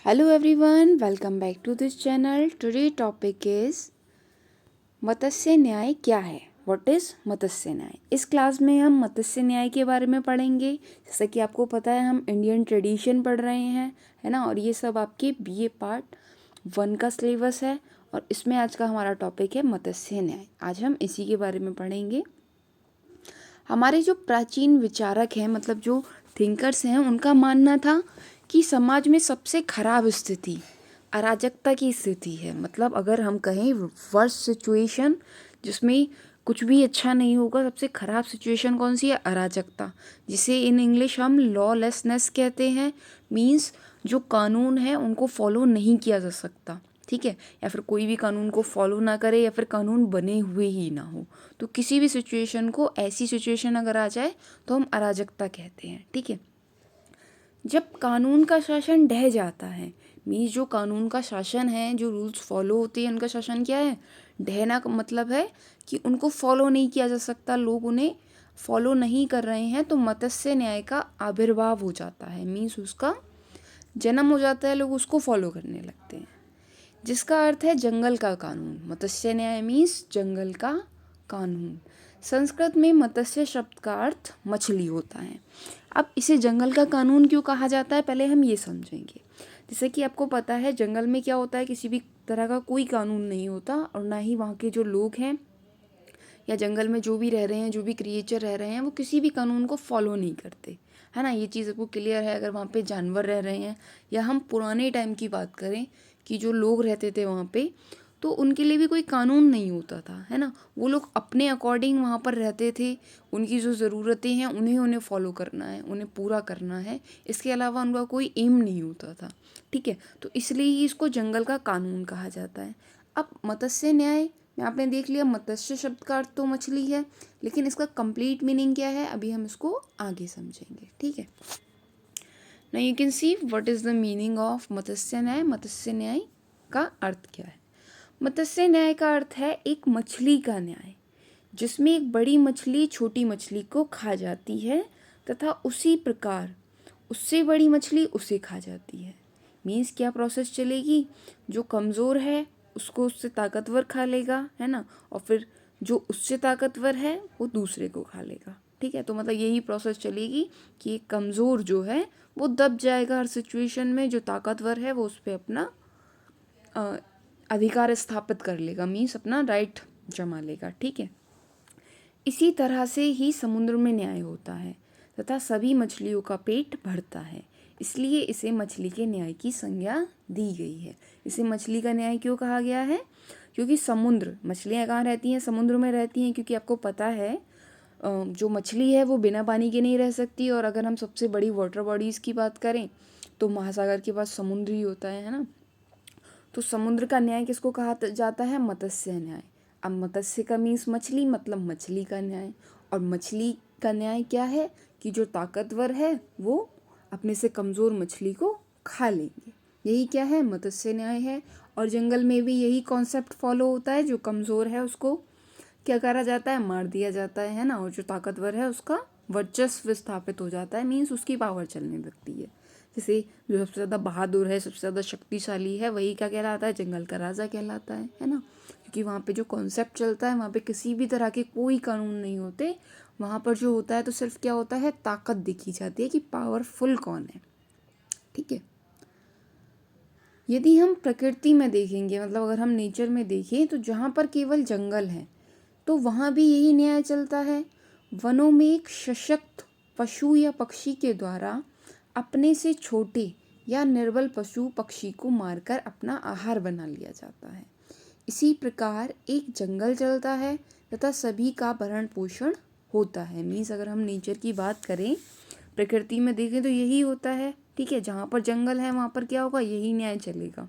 Hello everyone, welcome back to this channel. Today topic is मत्स्य न्याय क्या है। What is मत्स्य न्याय। इस क्लास में हम मत्स्य न्याय के बारे में पढ़ेंगे। जैसा कि आपको पता है हम इंडियन ट्रेडिशन पढ़ रहे हैं, है ना। और ये सब आपके बीए पार्ट 1 का सिलेबस है और इसमें आज का हमारा टॉपिक है मत्स्य न्याय। आज हम इसी के बारे में पढ़ेंगे। हमारे जो प्राचीन विचारक हैं, मतलब जो थिंकर्स हैं, उनका मानना था कि समाज में सबसे खराब स्थिति अराजकता की स्थिति है। मतलब अगर हम कहें वर्स्ट सिचुएशन जिसमें कुछ भी अच्छा नहीं होगा, सबसे खराब सिचुएशन कौन सी है? अराजकता, जिसे इन इंग्लिश हम लॉलेसनेस कहते हैं। मीन्स जो कानून है उनको फॉलो नहीं किया जा सकता, ठीक है, या फिर कोई भी कानून को फॉलो ना करे या फिर कानून बने हुए ही ना हो। तो किसी भी सिचुएशन को, ऐसी सिचुएशन अगर आ जाए तो हम अराजकता कहते हैं, ठीक है। जब कानून का शासन ढह जाता है, मीन्स जो कानून का शासन है, जो रूल्स फॉलो होते हैं, उनका शासन क्या है? ढहना का मतलब है कि उनको फॉलो नहीं किया जा सकता, लोग उन्हें फॉलो नहीं कर रहे हैं, तो मत्स्य न्याय का आविर्भाव हो जाता है। मीन्स उसका जन्म हो जाता है, लोग उसको फॉलो करने लगते हैं, जिसका अर्थ है जंगल का कानून। मत्स्य न्याय मीन्स जंगल का कानून। संस्कृत में मत्स्य शब्द का अर्थ मछली होता है। अब इसे जंगल का कानून क्यों कहा जाता है, पहले हम ये समझेंगे। जैसे कि आपको पता है जंगल में क्या होता है, किसी भी तरह का कोई कानून नहीं होता और ना ही वहाँ के जो लोग हैं या जंगल में जो भी रह रहे हैं, जो भी क्रिएचर रह रहे हैं, वो किसी भी कानून को फॉलो नहीं करते, है ना। ये चीज़ आपको क्लियर है। अगर वहाँ पे जानवर रह रहे हैं या हम पुराने टाइम की बात करें कि जो लोग रहते थे वहाँ पे, तो उनके लिए भी कोई कानून नहीं होता था, है ना। वो लोग अपने अकॉर्डिंग वहाँ पर रहते थे। उनकी जो ज़रूरतें हैं उन्हें फॉलो करना है, उन्हें पूरा करना है, इसके अलावा उनका कोई एम नहीं होता था, ठीक है। तो इसलिए ही इसको जंगल का कानून कहा जाता है। अब मत्स्य न्याय में आपने देख लिया, मत्स्य शब्द का अर्थ तो मछली है, लेकिन इसका कंप्लीट मीनिंग क्या है अभी हम इसको आगे समझेंगे, ठीक है। Now you can see what is the meaning of matsya nyaya. मत्स्य न्याय का अर्थ क्या है? मत्स्य न्याय का अर्थ है एक मछली का न्याय, जिसमें एक बड़ी मछली छोटी मछली को खा जाती है तथा उसी प्रकार उससे बड़ी मछली उसे खा जाती है। मीन्स क्या प्रोसेस चलेगी? जो कमज़ोर है उसको उससे ताकतवर खा लेगा, है ना, और फिर जो उससे ताकतवर है वो दूसरे को खा लेगा, ठीक है। तो मतलब यही प्रोसेस चलेगी कि एक कमज़ोर जो है वो दब जाएगा हर सिचुएशन में, जो ताकतवर है वो उस पर अपना अधिकार स्थापित कर लेगा, मीन्स अपना राइट जमा लेगा, ठीक है। इसी तरह से ही समुद्र में न्याय होता है तथा सभी मछलियों का पेट भरता है, इसलिए इसे मछली के न्याय की संज्ञा दी गई है। इसे मछली का न्याय क्यों कहा गया है? क्योंकि समुद्र, मछलियाँ कहाँ रहती हैं? समुद्र में रहती हैं, क्योंकि आपको पता है जो मछली है वो बिना पानी के नहीं रह सकती। और अगर हम सबसे बड़ी वाटर बॉडीज़ की बात करें तो महासागर के पास समुद्र ही होता है ना। तो समुद्र का न्याय किसको कहा जाता है? मत्स्य न्याय। अब मत्स्य का मीन्स मछली, मतलब मछली का न्याय। और मछली का न्याय क्या है कि जो ताकतवर है वो अपने से कमज़ोर मछली को खा लेंगे। यही क्या है? मत्स्य न्याय है। और जंगल में भी यही कॉन्सेप्ट फॉलो होता है। जो कमज़ोर है उसको क्या करा जाता है? मार दिया जाता है ना। और जो ताकतवर है उसका वर्चस्व स्थापित हो जाता है, मीन्स उसकी पावर चलने लगती है। जैसे जो सबसे ज़्यादा बहादुर है, सबसे ज़्यादा शक्तिशाली है, वही क्या कहलाता है? जंगल का राजा कहलाता है ना। क्योंकि वहाँ पे जो कॉन्सेप्ट चलता है, वहाँ पे किसी भी तरह के कोई कानून नहीं होते। वहाँ पर जो होता है तो सिर्फ क्या होता है? ताकत दिखी जाती है कि पावरफुल कौन है, ठीक है। यदि हम प्रकृति में देखेंगे, मतलब अगर हम नेचर में देखें, तो जहाँ पर केवल जंगल है तो वहाँ भी यही न्याय चलता है। वनों में एक सशक्त पशु या पक्षी के द्वारा अपने से छोटे या निर्बल पशु पक्षी को मारकर अपना आहार बना लिया जाता है। इसी प्रकार एक जंगल चलता है तथा सभी का भरण पोषण होता है। मीन्स अगर हम नेचर की बात करें, प्रकृति में देखें तो यही होता है, ठीक है। जहाँ पर जंगल है वहाँ पर क्या होगा? यही न्याय चलेगा,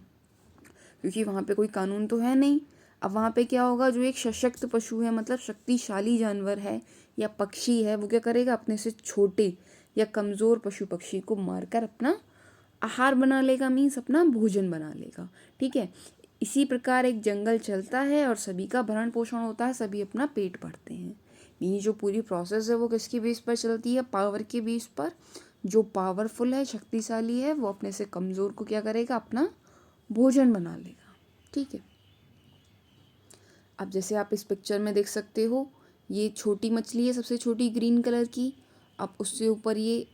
क्योंकि वहाँ पे कोई कानून तो है नहीं। अब वहाँ पे क्या होगा? जो एक सशक्त पशु है, मतलब शक्तिशाली जानवर है या पक्षी है, वो क्या करेगा? अपने से छोटे या कमज़ोर पशु पक्षी को मारकर अपना आहार बना लेगा, मीन्स अपना भोजन बना लेगा, ठीक है। इसी प्रकार एक जंगल चलता है और सभी का भरण पोषण होता है, सभी अपना पेट भरते हैं। ये जो पूरी प्रोसेस है वो किसके बेस पर चलती है? पावर के बेस पर। जो पावरफुल है, शक्तिशाली है, वो अपने से कमज़ोर को क्या करेगा, अपना भोजन बना लेगा। ठीक है। अब जैसे आप इस पिक्चर में देख सकते हो, ये छोटी मछली है, सबसे छोटी ग्रीन कलर की। अब उससे ऊपर ये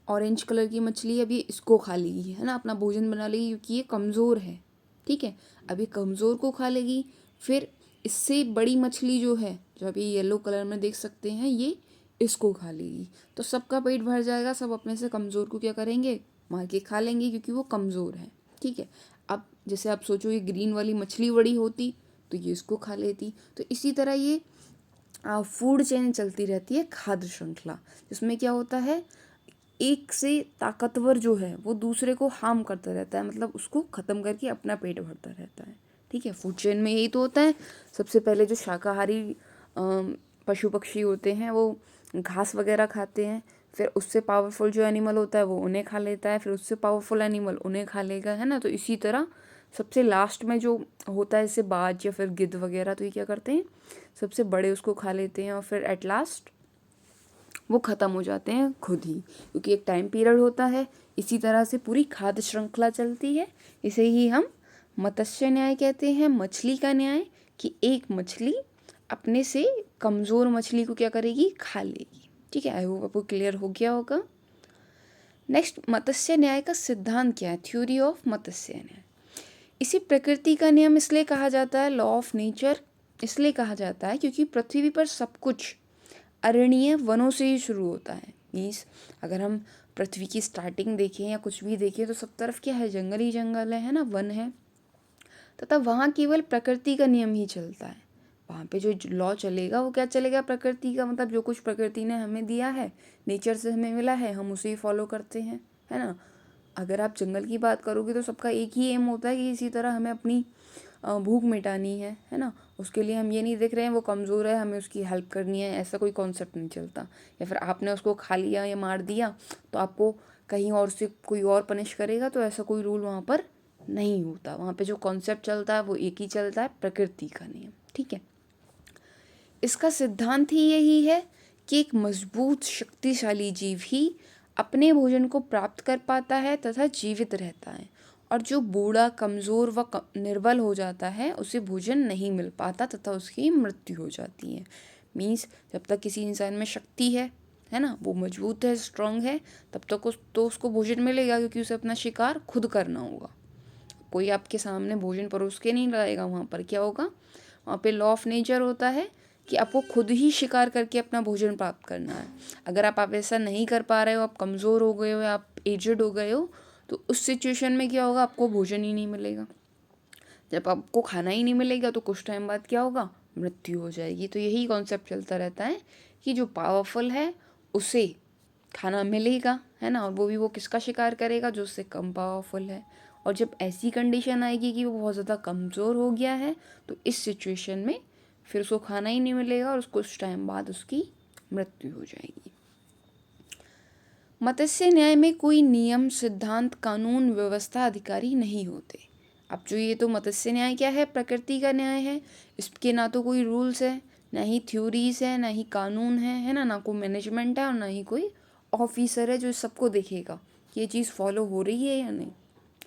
ऑरेंज कलर की मछली है, अभी इसको खा लेगी, है ना, अपना भोजन बना लेगी क्योंकि ये कमज़ोर है। ठीक है। अभी कमज़ोर को खा लेगी, फिर इससे बड़ी मछली जो है, जो अभी येलो कलर में देख सकते हैं, ये इसको खा लेगी। तो सबका पेट भर जाएगा, सब अपने से कमज़ोर को क्या करेंगे, मार के खा लेंगे क्योंकि वो कमज़ोर है। ठीक है। अब जैसे आप सोचो, ये ग्रीन वाली मछली बड़ी होती तो ये इसको खा लेती। तो इसी तरह ये फूड चेन चलती रहती है, खाद्य श्रृंखला, जिसमें क्या होता है, एक से ताकतवर जो है वो दूसरे को हार्म करता रहता है, मतलब उसको ख़त्म करके अपना पेट भरता रहता है। ठीक है। फूड चेन में यही तो होता है। सबसे पहले जो शाकाहारी पशु पक्षी होते हैं वो घास वगैरह खाते हैं, फिर उससे पावरफुल जो एनिमल होता है वो उन्हें खा लेता है, फिर उससे पावरफुल एनिमल उन्हें खा लेगा, है ना। तो इसी तरह सबसे लास्ट में जो होता है, जैसे बाज या फिर गिद्ध वगैरह, तो ये क्या करते हैं, सबसे बड़े उसको खा लेते हैं और फिर एट लास्ट वो ख़त्म हो जाते हैं खुद ही, क्योंकि एक टाइम पीरियड होता है। इसी तरह से पूरी खाद्य श्रृंखला चलती है। इसे ही हम मत्स्य न्याय कहते हैं, मछली का न्याय, कि एक मछली अपने से कमज़ोर मछली को क्या करेगी, खा लेगी। ठीक है। आई होप आपको क्लियर हो गया होगा। नेक्स्ट, मत्स्य न्याय का सिद्धांत क्या है, थ्योरी ऑफ मत्स्य न्याय। इसी प्रकृति का नियम इसलिए कहा जाता है, लॉ ऑफ नेचर इसलिए कहा जाता है क्योंकि पृथ्वी पर सब कुछ अरण्य वनों से ही शुरू होता है। मीन्स अगर हम पृथ्वी की स्टार्टिंग देखें या कुछ भी देखें तो सब तरफ क्या है, जंगल ही जंगल है ना, वन है। तथा वहाँ केवल प्रकृति का नियम ही चलता है। वहाँ पे जो लॉ चलेगा वो क्या चलेगा, प्रकृति का, मतलब जो कुछ प्रकृति ने हमें दिया है, नेचर से हमें मिला है, हम उसे ही फॉलो करते हैं, है ना। अगर आप जंगल की बात करोगे तो सबका एक ही एम होता है कि इसी तरह हमें अपनी भूख मिटानी है ना। उसके लिए हम ये नहीं देख रहे हैं वो कमज़ोर है, हमें उसकी हेल्प करनी है, ऐसा कोई कॉन्सेप्ट नहीं चलता। या फिर आपने उसको खा लिया या मार दिया तो आपको कहीं और से कोई और पनिश करेगा, तो ऐसा कोई रूल वहाँ पर नहीं होता। वहाँ पे जो कॉन्सेप्ट चलता है वो एक ही चलता है, प्रकृति का नियम। ठीक है। इसका सिद्धांत ही यही है कि एक मजबूत शक्तिशाली जीव ही अपने भोजन को प्राप्त कर पाता है तथा जीवित रहता है, और जो बूढ़ा, कमज़ोर व निर्बल हो जाता है उसे भोजन नहीं मिल पाता तथा उसकी मृत्यु हो जाती है। मीन्स जब तक किसी इंसान में शक्ति है ना, वो मजबूत है, स्ट्रांग है, तब तक उसको भोजन मिलेगा, क्योंकि उसे अपना शिकार खुद करना होगा। कोई आपके सामने भोजन परोस के नहीं लाएगा। वहाँ पर क्या होगा, वहाँ पे लॉ ऑफ नेचर होता है कि आपको खुद ही शिकार करके अपना भोजन प्राप्त करना है। अगर आप ऐसा नहीं कर पा रहे हो, आप कमज़ोर हो गए हो या आप एजड हो गए हो, तो उस सिचुएशन में क्या होगा, आपको भोजन ही नहीं मिलेगा। जब आपको खाना ही नहीं मिलेगा तो कुछ टाइम बाद क्या होगा, मृत्यु हो जाएगी। तो यही कॉन्सेप्ट चलता रहता है कि जो पावरफुल है उसे खाना मिलेगा, है ना, और वो भी वो किसका शिकार करेगा, जो उससे कम पावरफुल है। और जब ऐसी कंडीशन आएगी कि वो बहुत ज़्यादा कमज़ोर हो गया है, तो इस सिचुएशन में फिर उसको खाना ही नहीं मिलेगा और उसको कुछ टाइम बाद उसकी मृत्यु हो जाएगी। मत्स्य न्याय में कोई नियम, सिद्धांत, कानून, व्यवस्था, अधिकारी नहीं होते। अब जो ये तो मत्स्य न्याय क्या है, प्रकृति का न्याय है। इसके ना तो कोई रूल्स है, ना ही थ्योरीज है, ना ही कानून है ना, ना कोई मैनेजमेंट है, और ना ही कोई ऑफिसर है जो सबको देखेगा कि ये चीज़ फॉलो हो रही है या नहीं,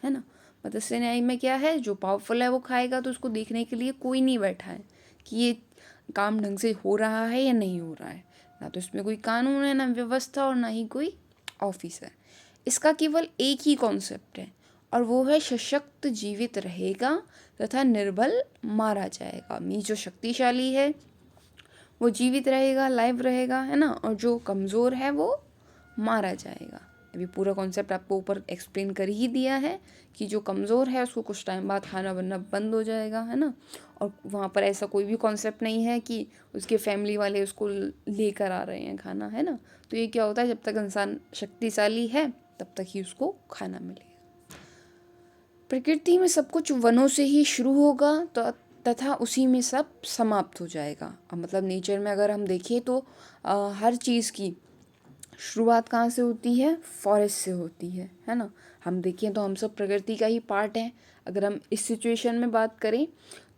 है ना। मत्स्य न्याय में क्या है, जो पावरफुल है वो खाएगा, तो उसको देखने के लिए कोई नहीं बैठा है कि ये काम ढंग से हो रहा है या नहीं हो रहा है। ना तो इसमें कोई कानून है, ना व्यवस्था, और ना ही कोई ऑफिसर। इसका केवल एक ही कॉन्सेप्ट है, और वो है सशक्त जीवित रहेगा तथा निर्बल मारा जाएगा। मीन्स जो शक्तिशाली है वो जीवित रहेगा, लाइव रहेगा, है ना, और जो कमज़ोर है वो मारा जाएगा। अभी पूरा कॉन्सेप्ट आपको ऊपर एक्सप्लेन कर ही दिया है कि जो कमज़ोर है उसको कुछ टाइम बाद खाना बनना बंद हो जाएगा, है ना। और वहाँ पर ऐसा कोई भी कॉन्सेप्ट नहीं है कि उसके फैमिली वाले उसको लेकर आ रहे हैं खाना, है ना। तो ये क्या होता है, जब तक इंसान शक्तिशाली है तब तक ही उसको खाना मिलेगा। प्रकृति में सब कुछ वनों से ही शुरू होगा तो तथा उसी में सब समाप्त हो जाएगा। अब मतलब नेचर में अगर हम देखें तो हर चीज़ की शुरुआत कहाँ से होती है, फॉरेस्ट से होती है ना। हम देखें तो हम सब प्रकृति का ही पार्ट हैं। अगर हम इस सिचुएशन में बात करें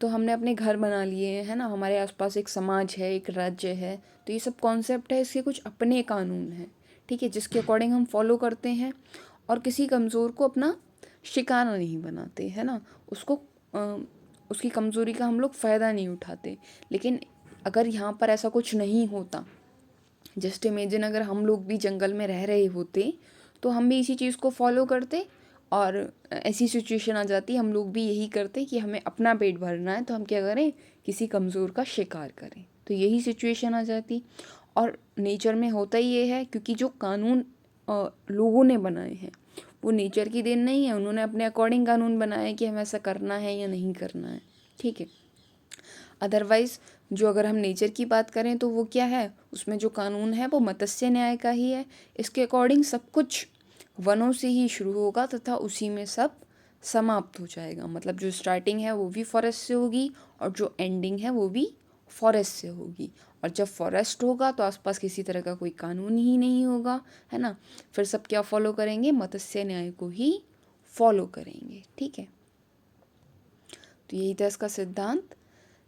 तो हमने अपने घर बना लिए हैं, है ना, हमारे आसपास एक समाज है, एक राज्य है, तो ये सब कॉन्सेप्ट है, इसके कुछ अपने कानून हैं। ठीक है, जिसके अकॉर्डिंग हम फॉलो करते हैं, और किसी कमज़ोर को अपना शिकारा नहीं बनाते, है ना, उसको उसकी कमज़ोरी का हम लोग फ़ायदा नहीं उठाते। लेकिन अगर यहाँ पर ऐसा कुछ नहीं होता, जस्ट इमेजिन अगर हम लोग भी जंगल में रह रहे होते तो हम भी इसी चीज़ को फॉलो करते, और ऐसी सिचुएशन आ जाती हम लोग भी यही करते कि हमें अपना पेट भरना है तो हम क्या करें, किसी कमज़ोर का शिकार करें, तो यही सिचुएशन आ जाती। और नेचर में होता ही ये है, क्योंकि जो कानून लोगों ने बनाए हैं वो नेचर की देन नहीं है, उन्होंने अपने अकॉर्डिंग कानून बनाए हैं कि हमें ऐसा करना है या नहीं करना है, ठीक है। अदरवाइज़ जो अगर हम नेचर की बात करें तो वो क्या है, उसमें जो कानून है वो मत्स्य न्याय का ही है। इसके अकॉर्डिंग सब कुछ वनों से ही शुरू होगा तथा उसी में सब समाप्त हो जाएगा। मतलब जो स्टार्टिंग है वो भी फॉरेस्ट से होगी और जो एंडिंग है वो भी फॉरेस्ट से होगी। और जब फॉरेस्ट होगा तो आसपास किसी तरह का कोई कानून ही नहीं होगा, है ना। फिर सब क्या फॉलो करेंगे, मत्स्य न्याय को ही फॉलो करेंगे, ठीक है। तो यही था इसका सिद्धांत।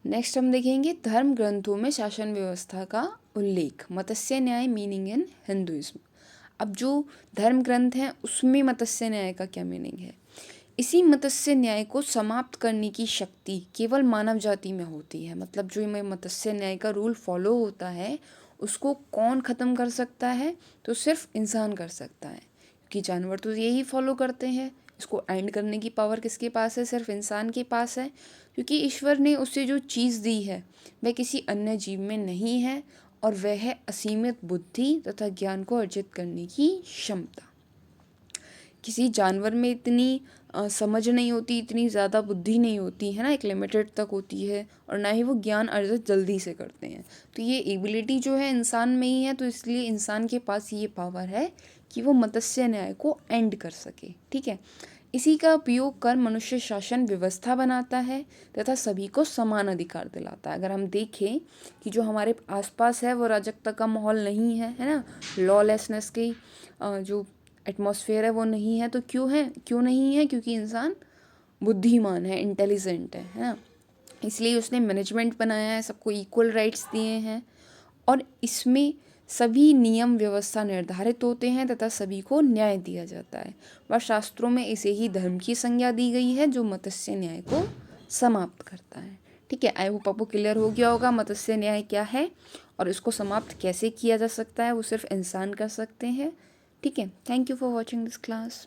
नेक्स्ट हम देखेंगे धर्म ग्रंथों में शासन व्यवस्था का उल्लेख, मत्स्य न्याय मीनिंग इन हिंदुइज्म। अब जो धर्म ग्रंथ हैं उसमें मत्स्य न्याय का क्या मीनिंग है। इसी मत्स्य न्याय को समाप्त करने की शक्ति केवल मानव जाति में होती है। मतलब जो में मत्स्य न्याय का रूल फॉलो होता है उसको कौन ख़त्म कर सकता है, तो सिर्फ इंसान कर सकता है, क्योंकि जानवर तो यही फॉलो करते हैं। इसको एंड करने की पावर किसके पास है, सिर्फ इंसान के पास है, क्योंकि ईश्वर ने उसे जो चीज़ दी है वह किसी अन्य जीव में नहीं है, और वह है असीमित बुद्धि तथा ज्ञान को अर्जित करने की क्षमता। किसी जानवर में इतनी समझ नहीं होती, इतनी ज़्यादा बुद्धि नहीं होती है ना, एक लिमिटेड तक होती है, और ना ही वो ज्ञान अर्जित जल्दी से करते हैं। तो ये एबिलिटी जो है इंसान में ही है, तो इसलिए इंसान के पास ये पावर है कि वो मत्स्य न्याय को एंड कर सके, ठीक है। इसी का उपयोग कर मनुष्य शासन व्यवस्था बनाता है तथा सभी को समान अधिकार दिलाता है। अगर हम देखें कि जो हमारे आसपास है वो राजकता का माहौल नहीं है ना, लॉलेसनेस की जो एटमॉस्फेयर है वो नहीं है, तो क्यों नहीं है, क्योंकि इंसान बुद्धिमान है, इंटेलिजेंट है ना। इसलिए उसने मैनेजमेंट बनाया है, सबको इक्वल राइट्स दिए हैं, और इसमें सभी नियम व्यवस्था निर्धारित होते हैं तथा सभी को न्याय दिया जाता है। वह शास्त्रों में इसे ही धर्म की संज्ञा दी गई है जो मत्स्य न्याय को समाप्त करता है, ठीक है। आई होप आपको क्लियर हो गया होगा मत्स्य न्याय क्या है और इसको समाप्त कैसे किया जा सकता है, वो सिर्फ इंसान कर सकते हैं, ठीक है। Thank you for watching this class.